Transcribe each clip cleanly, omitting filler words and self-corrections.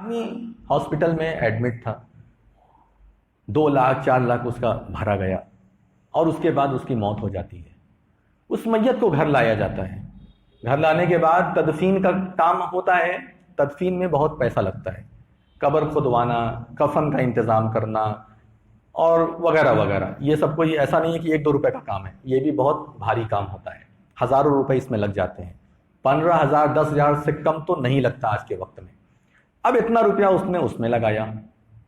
آدمی ہاسپٹل میں ایڈمٹ تھا، 2 لاکھ 4 لاکھ اس کا بھرا گیا، اور اس کے بعد اس کی موت ہو جاتی ہے۔ اس میت کو گھر لایا جاتا ہے، گھر لانے کے بعد تدفین کا کام ہوتا ہے۔ تدفین میں بہت پیسہ لگتا ہے، قبر کھدوانا، کفن کا انتظام کرنا اور وغیرہ وغیرہ۔ یہ سب کوئی ایسا نہیں ہے کہ 1-2 روپے کا کام ہے، یہ بھی بہت بھاری کام ہوتا ہے، ہزاروں روپے اس میں لگ جاتے ہیں۔ 15,000 10,000 سے کم تو نہیں لگتا آج کے وقت میں۔ اب اتنا روپیہ اس نے لگایا۔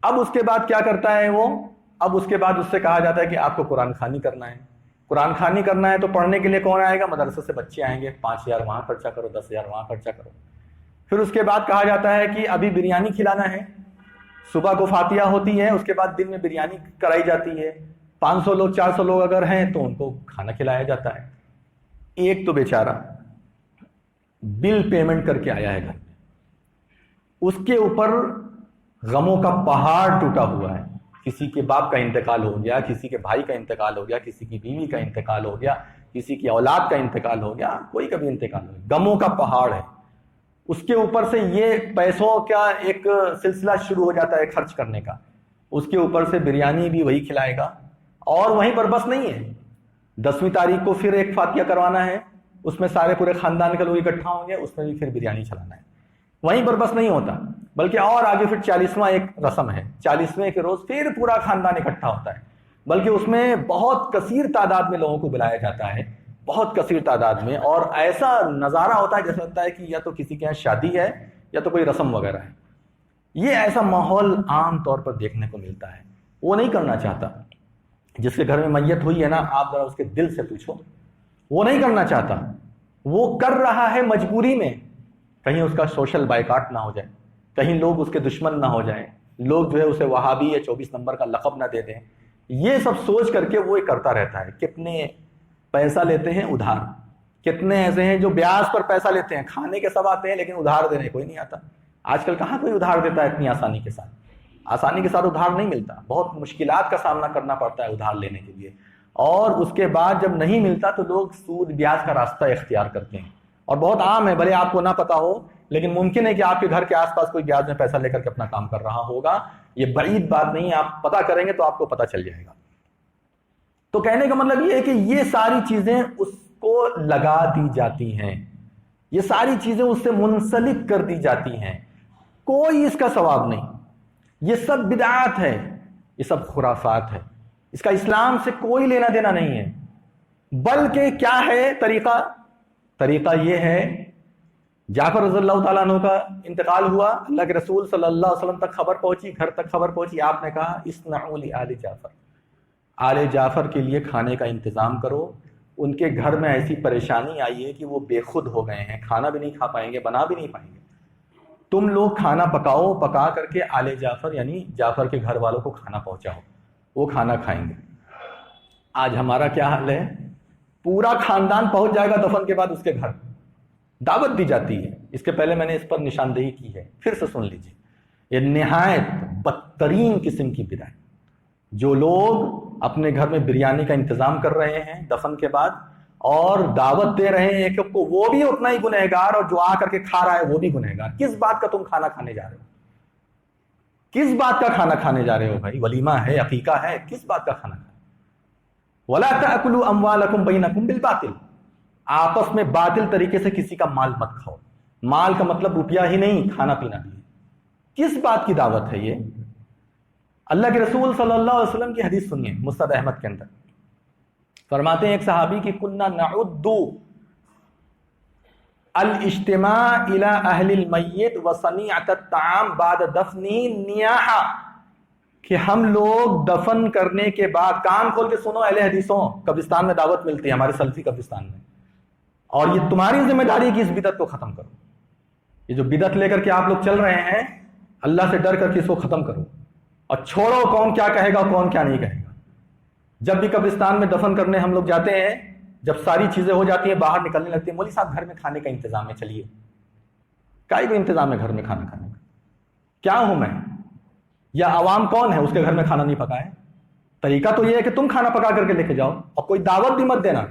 اب اس کے بعد کیا کرتا ہے وہ؟ اب اس کے بعد اس سے کہا جاتا ہے کہ آپ کو قرآن خوانی کرنا ہے۔ قرآن خوانی کرنا ہے تو پڑھنے کے لیے کون آئے گا؟ مدرسے سے بچے آئیں گے، 5,000 وہاں خرچہ کرو، 10,000 وہاں خرچہ کرو۔ پھر اس کے بعد کہا جاتا ہے کہ ابھی بریانی کھلانا ہے، صبح کو فاتحہ ہوتی ہے، اس کے بعد دن میں بریانی کرائی جاتی ہے، 500 لوگ 400 لوگ اگر ہیں تو ان کو کھانا کھلایا جاتا ہے۔ ایک تو بیچارہ بل پیمنٹ کر کے آیا ہے گھر میں، اس کے اوپر غموں کا پہاڑ ٹوٹا ہوا ہے۔ کسی کے باپ کا انتقال ہو گیا، کسی کے بھائی کا انتقال ہو گیا، کسی کی بیوی کا انتقال ہو گیا، کسی کی اولاد کا انتقال ہو گیا، کوئی کا بھی انتقال ہو گیا، غموں کا پہاڑ ہے۔ اس کے اوپر سے یہ پیسوں کا ایک سلسلہ شروع ہو جاتا ہے خرچ کرنے کا۔ اس کے اوپر سے بریانی بھی وہی کھلائے گا، اور وہیں پر بس نہیں ہے، 10ویں تاریخ کو پھر ایک فاتحہ کروانا ہے، اس میں سارے پورے خاندان کے لوگ اکٹھا ہوں گے، اس میں بھی پھر بریانی چلانا ہے۔ وہیں پر بس نہیں ہوتا، بلکہ اور آگے پھر 40واں ایک رسم ہے، 40ویں کے روز پھر پورا خاندان اکٹھا ہوتا ہے، بلکہ اس میں بہت کثیر تعداد میں لوگوں کو بلایا جاتا ہے، بہت کثیر تعداد میں، اور ایسا نظارہ ہوتا ہے جیسا لگتا ہے کہ یا تو کسی کے یہاں شادی ہے یا تو کوئی رسم وغیرہ ہے۔ یہ ایسا ماحول عام طور پر دیکھنے کو ملتا ہے۔ وہ نہیں کرنا چاہتا، جس کے گھر میں میت ہوئی ہے نا، آپ ذرا اس کے دل سے پوچھو، وہ نہیں کرنا چاہتا، وہ کر رہا ہے مجبوری میں، کہیں اس کا سوشل بائیکاٹ نہ ہو جائے، کہیں لوگ اس کے دشمن نہ ہو جائیں، لوگ جو ہے اسے وہابی یا 24 نمبر کا لقب نہ دے دیں۔ یہ سب سوچ کر کے وہ یہ کرتا رہتا ہے۔ کتنے پیسہ لیتے ہیں ادھار، کتنے ایسے ہیں جو بیاج پر پیسہ لیتے ہیں، کھانے کے سب آتے ہیں لیکن ادھار دینے کوئی نہیں آتا۔ آج کل کہاں کوئی ادھار دیتا ہے اتنی آسانی کے ساتھ؟ آسانی کے ساتھ ادھار نہیں ملتا، بہت مشکلات کا سامنا کرنا پڑتا ہے ادھار لینے کے لیے، اور اس کے بعد جب نہیں ملتا تو لوگ سود بیاج کا راستہ اختیار کرتے ہیں، اور بہت عام ہے، بھلے آپ کو نہ پتا ہو، لیکن ممکن ہے کہ آپ کے گھر کے آس پاس کوئی بیاج میں پیسہ لے کر کے اپنا کام کر رہا ہوگا۔ یہ بعید بات نہیں ہے، آپ پتا کریں گے تو آپ کو پتا چل جائے گا۔ تو کہنے کا مطلب یہ ہے کہ یہ ساری چیزیں اس کو لگا دی جاتی ہیں، یہ ساری چیزیں اس سے منسلک کر دی جاتی ہیں، کوئی اس کا ثواب نہیں۔ یہ سب بدعات ہے، یہ سب خرافات ہے، اس کا اسلام سے کوئی لینا دینا نہیں ہے۔ بلکہ کیا ہے طریقہ یہ ہے، جعفر رضی اللہ تعالیٰ عنہ کا انتقال ہوا، اللہ کے رسول صلی اللہ علیہ وسلم تک خبر پہنچی، گھر تک خبر پہنچی، آپ نے کہا اصنعوا لآل جعفر، آل جعفر کے لیے کھانے کا انتظام کرو، ان کے گھر میں ایسی پریشانی آئی ہے کہ وہ بے خود ہو گئے ہیں، کھانا بھی نہیں کھا پائیں گے، بنا بھی نہیں پائیں گے، تم لوگ کھانا پکاؤ، پکا کر کے آل جعفر یعنی جعفر کے گھر والوں کو کھانا پہنچاؤ، وہ کھانا کھائیں گے۔ آج ہمارا کیا حال ہے؟ پورا خاندان پہنچ جائے گا دفن کے بعد اس کے گھر، دعوت دی جاتی ہے۔ اس کے پہلے میں نے اس پر نشاندہی کی ہے، پھر سے سن لیجیے۔ یہ نہایت بدترین قسم کی بدعت، جو لوگ اپنے گھر میں بریانی کا انتظام کر رہے ہیں دفن کے بعد اور دعوت دے رہے ہیں کہ وہ بھی اتنا ہی گنہگار، اور جو آ کر کے کھا رہا ہے وہ بھی گنہگار۔ کس بات کا تم کھانا کھانے جا رہے ہو؟ کس بات کا کھانا کھانے جا رہے ہو بھائی؟ ولیمہ ہے، عقیقہ ہے، کس بات کا کھانا کھانا؟ وَلَا تَأْكُلُوا أَمْوَالَكُمْ بَيْنَكُمْ بِالْبَاطِلِ، آپس میں باطل طریقے سے کسی کا مال مت کھاؤ۔ مال کا مطلب روپیہ ہی نہیں، کھانا پینا بھی۔ کس بات کی دعوت ہے یہ؟ اللہ کے رسول صلی اللہ علیہ وسلم کی حدیث سنیے، مسند احمد کے اندر فرماتے ہیں ایک صحابی کی كُنَّا نَعُدُّ الاجتماع الى اہل المیت وصنیعۃ الطعام بعد دفنہ نیاحہ، کہ ہم لوگ دفن کرنے کے بعد، کان کھول کے سنو اہل حدیثوں، قبرستان میں دعوت ملتی ہے ہمارے سلفی قبرستان میں، اور یہ تمہاری ذمہ داری ہے کہ اس بدعت کو ختم کرو۔ یہ جو بدعت لے کر کے آپ لوگ چل رہے ہیں، اللہ سے ڈر کر کے اس کو ختم کرو، اور چھوڑو کون کیا کہے گا کون کیا نہیں کہے گا۔ جب بھی قبرستان میں دفن کرنے ہم لوگ جاتے ہیں، جب ساری چیزیں ہو جاتی ہیں، باہر نکلنے لگتی ہیں، مولوی صاحب گھر میں کھانے کا انتظام ہے، چلیے۔ کائی کو انتظام ہے گھر میں کھانا کھانے کا؟ کیا ہوں میں؟ یا عوام کون ہے اس کے گھر میں کھانا نہیں پکائے؟ طریقہ تو یہ ہے کہ تم کھانا پکا کر کے لے کے جاؤ، اور کوئی دعوت بھی مت دینا،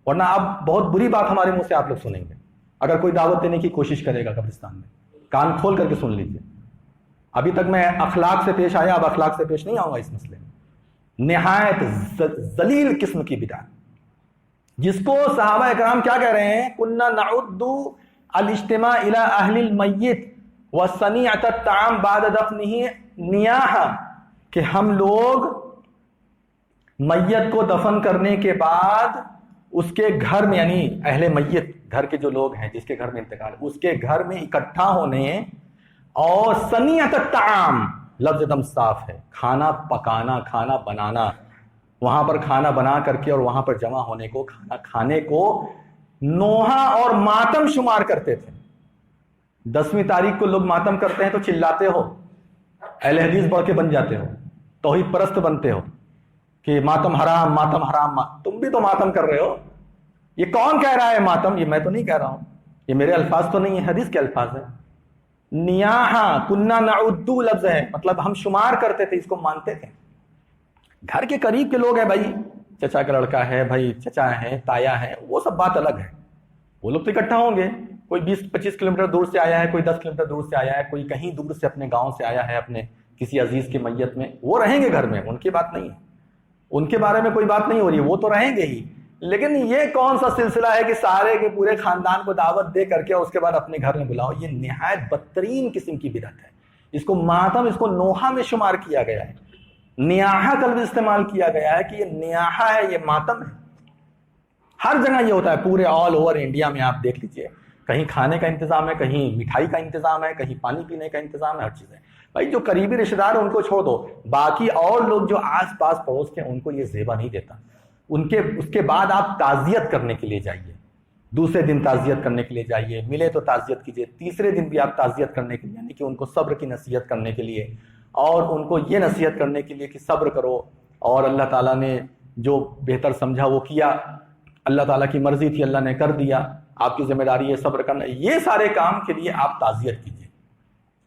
ورنہ اب بہت بری بات ہمارے منہ سے آپ لوگ سنیں گے۔ اگر کوئی دعوت دینے کی کوشش کرے گا قبرستان میں، کان کھول کر کے سن لیجیے، ابھی تک میں اخلاق سے پیش آیا، اب اخلاق سے پیش نہیں آؤں گا اس مسئلے میں۔ نہایت ذلیل قسم کی بدعت، جس کو صحابہ اکرام کیا کہہ رہے ہیں، کنا نعد الاجتماع الى اہل المیت وصنیعۃ الطعام بعد دفنہ نیاحہ، کہ ہم لوگ میت کو دفن کرنے کے بعد اس کے گھر میں، یعنی اہل میت گھر کے جو لوگ ہیں جس کے گھر میں انتقال، اس کے گھر میں اکٹھا ہونے، اور صنیعۃ الطعام لفظ دم صاف ہے، کھانا پکانا، کھانا بنانا، وہاں پر کھانا بنا کر کے اور وہاں پر جمع ہونے کو، کھانا کھانے کو نوحہ اور ماتم شمار کرتے تھے۔ 10ویں تاریخ کو لوگ ماتم کرتے ہیں تو چلاتے ہو، اہل حدیث بڑھ کے بن جاتے ہو، توحید پرست بنتے ہو کہ ماتم حرام، ماتم حرام، تم بھی تو ماتم کر رہے ہو۔ یہ کون کہہ رہا ہے ماتم؟ یہ میں تو نہیں کہہ رہا ہوں، یہ میرے الفاظ تو نہیں ہے، حدیث کے الفاظ ہیں۔ نیاحہ کننا نعدو لفظ ہے، مطلب ہم شمار کرتے تھے، اس کو مانتے تھے۔ گھر کے قریب کے لوگ ہیں بھائی، چچا کا لڑکا ہے بھائی، چچا ہے، تایا ہے، وہ سب بات الگ ہے، وہ لوگ تو اکٹھا ہوں گے، کوئی 20-25 کلومیٹر دور سے آیا ہے، کوئی 10 کلومیٹر دور سے آیا ہے، کوئی کہیں دور سے اپنے گاؤں سے آیا ہے اپنے کسی عزیز کی میت میں، وہ رہیں گے گھر میں، ان کی بات نہیں ہے، ان کے بارے میں کوئی بات نہیں ہو رہی ہے، وہ تو رہیں گے ہی۔ لیکن یہ کون سا سلسلہ ہے کہ سارے کے پورے خاندان کو دعوت دے کر کے اس کے بعد اپنے گھر میں بلاؤ؟ یہ نہایت بدترین قسم کی بدعت ہے، اس کو ماتم، اس کو نوحہ میں شمار کیا گیا ہے، نیاحہ کا لفظ استعمال کیا گیا ہے کہ یہ نیاحہ ہے، یہ ماتم ہے۔ ہر جگہ یہ ہوتا ہے، پورے آل اوور انڈیا میں آپ دیکھ لیجئے، کہیں کھانے کا انتظام ہے، کہیں مٹھائی کا انتظام ہے، کہیں پانی پینے کا انتظام ہے، ہر چیز ہے۔ بھائی جو قریبی رشتہ دار ہیں ان کو چھوڑ دو، باقی اور لوگ جو آس پاس پڑوس کے، ان کو یہ زیبا نہیں دیتا۔ اس کے بعد آپ تعزیت کرنے کے لیے جائیے، دوسرے دن تعزیت کرنے کے لیے جائیے، ملے تو تعزیت کیجیے، تیسرے دن بھی آپ تعزیت کرنے کے لیے، یعنی کہ ان کو صبر کی نصیحت کرنے کے لیے، اور ان کو یہ نصیحت کرنے کے لیے کہ صبر کرو، اور اللہ تعالیٰ نے جو بہتر سمجھا وہ کیا، اللہ تعالیٰ کی مرضی تھی، اللہ نے کر دیا، آپ کی ذمہ داری ہے صبر کرنا، یہ سارے کام کے لیے آپ تعزیت کیجیے۔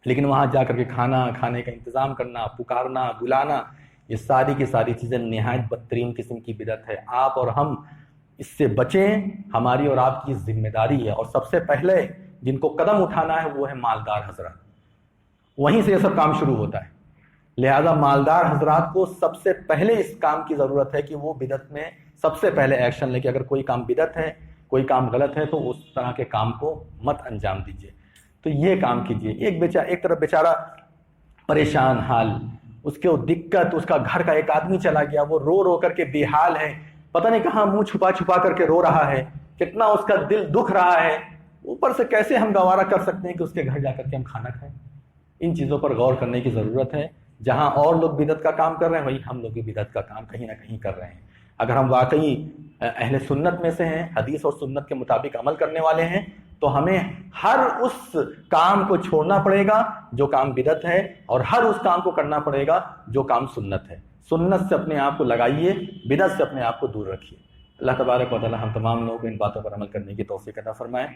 لیکن وہاں جا کر کے کھانے کا انتظام کرنا، پکارنا، بلانا، یہ ساری کی ساری چیزیں نہایت بدترین قسم کی بدعت ہے۔ آپ اور ہم اس سے بچیں، ہماری اور آپ کی ذمہ داری ہے، اور سب سے پہلے جن کو قدم اٹھانا ہے وہ ہے مالدار حضرات، وہیں سے یہ سب کام شروع ہوتا ہے۔ لہذا مالدار حضرات کو سب سے پہلے اس کام کی ضرورت ہے کہ وہ بدعت میں سب سے پہلے ایکشن لے کے، اگر کوئی کام بدعت ہے، کوئی کام غلط ہے، تو اس طرح کے کام کو مت انجام دیجیے، تو یہ کام کیجیے۔ ایک طرف بیچارہ پریشان حال، اس کو دقت، اس کا گھر کا ایک آدمی چلا گیا، وہ رو رو کر کے بے حال ہے، پتہ نہیں کہاں منہ چھپا چھپا کر کے رو رہا ہے، کتنا اس کا دل دکھ رہا ہے، اوپر سے کیسے ہم گوارا کر سکتے ہیں کہ اس کے گھر جا کر کے ہم کھانا کھائیں؟ ان چیزوں پر غور کرنے کی ضرورت ہے۔ جہاں اور لوگ بدعت کا کام کر رہے ہیں، وہی ہم لوگ بھی بدعت کا کام کہیں نہ کہیں کر رہے ہیں۔ اگر ہم واقعی اہل سنت میں سے ہیں، حدیث اور سنت کے مطابق عمل کرنے والے ہیں، تو ہمیں ہر اس کام کو چھوڑنا پڑے گا جو کام بدعت ہے، اور ہر اس کام کو کرنا پڑے گا جو کام سنت ہے۔ سنت سے اپنے آپ کو لگائیے، بدعت سے اپنے آپ کو دور رکھیے۔ اللہ تبارک و تعالی ہم تمام لوگوں کو ان باتوں پر عمل کرنے کی توفیق عطا فرمائے۔